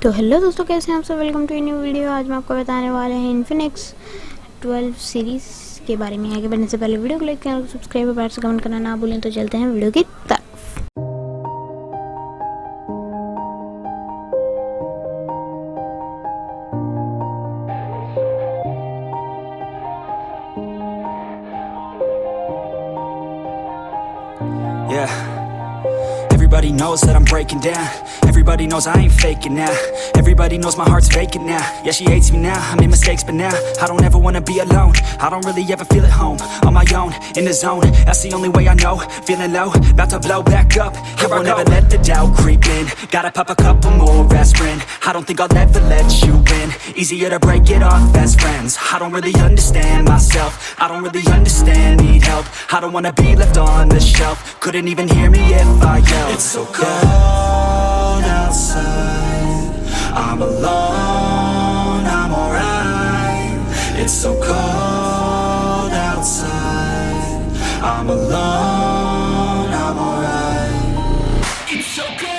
तो हेलो दोस्तों, कैसे हैं आप सब। Welcome to a new video. आज मैं आपको बताने वाले हैं इन्फिनिक्स 12 सीरीज़ के बारे में। आगे बढ़ने से पहले वीडियो को लाइक करें, सब्सक्राइब और प्यार से कमेंट करना ना भूलें। तो चलते हैं वीडियो की तरफ। Yeah, everybody knows that I'm breaking down. Everybody knows I ain't faking now. Everybody knows my heart's vacant now. Yeah, she hates me now, I made mistakes but now I don't ever wanna be alone. I don't really ever feel at home. On my own, in the zone, that's the only way I know. Feeling low, about to blow back up. Here I won't ever let the doubt creep in. Gotta pop a couple more aspirin. I don't think I'll ever let you in. Easier to break it off best friends. I don't really understand myself. I don't really understand, need help. I don't wanna be left on the shelf. Couldn't even hear me if I yelled. It's so cold outside, I'm alone, I'm alright. It's so cold outside, I'm alone, I'm alright. It's so cold.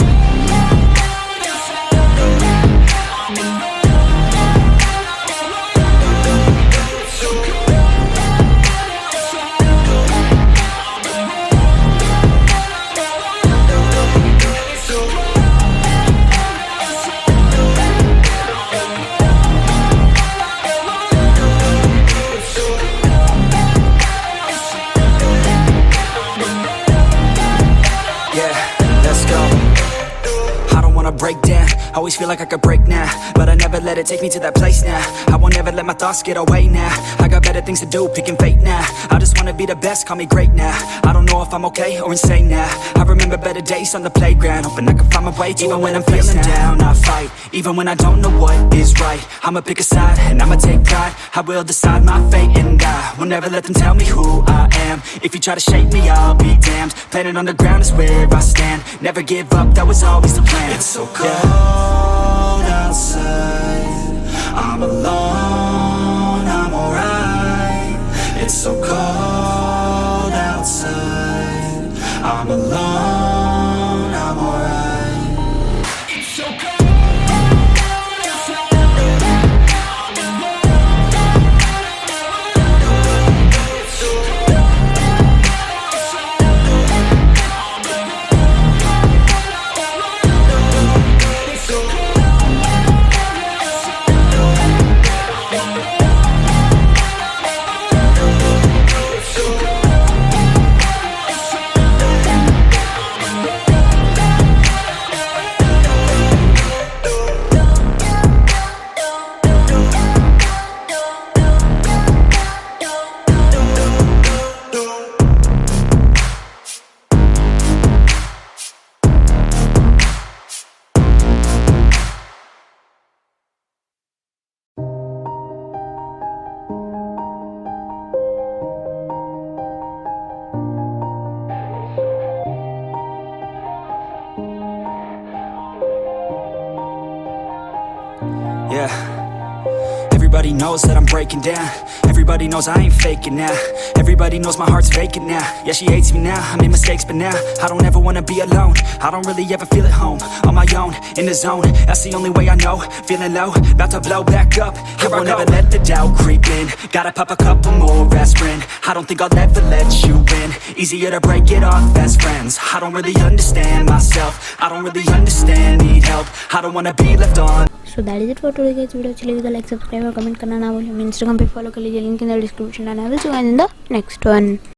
Break down, always feel like I could break now, but I never let it take me to that place now. I won't ever let my thoughts get away now. I got better things to do, picking fate now. I just wanna be the best, call me great now. I don't know if I'm okay or insane now. I remember better days on the playground, hoping I can find my way. Even when I'm feeling down, I fight. Even when I don't know what is right, I'ma pick a side and I'ma take pride. I will decide my fate and I will never let them tell me who I am. If you try to shake me, I'll be damned. Planet on the ground is where I stand. Never give up, that was always the plan. It's so cold outside, I'm alone, I'm alright. It's so cold outside, I'm alone, I'm alright. It's so cold. Yeah, everybody knows that I'm breaking down. Everybody knows I ain't faking now. Everybody knows my heart's vacant now. Yeah, she hates me now, I made mistakes but now I don't ever wanna be alone. I don't really ever feel at home. On my own, in the zone, that's the only way I know. Feeling low, about to blow back up. Here I won't ever let the doubt creep in. Gotta pop a couple more aspirin. I don't think I'll ever let you in. Easier to break it off best friends. I don't really understand myself. I don't really understand, need help. I don't wanna be left on. So that is it for today guys. Video अच्छी लगी तो like, subscribe और comment करना ना भूलें। Instagram पे follow कर लीजिए, link in the description and I will see you in the next one.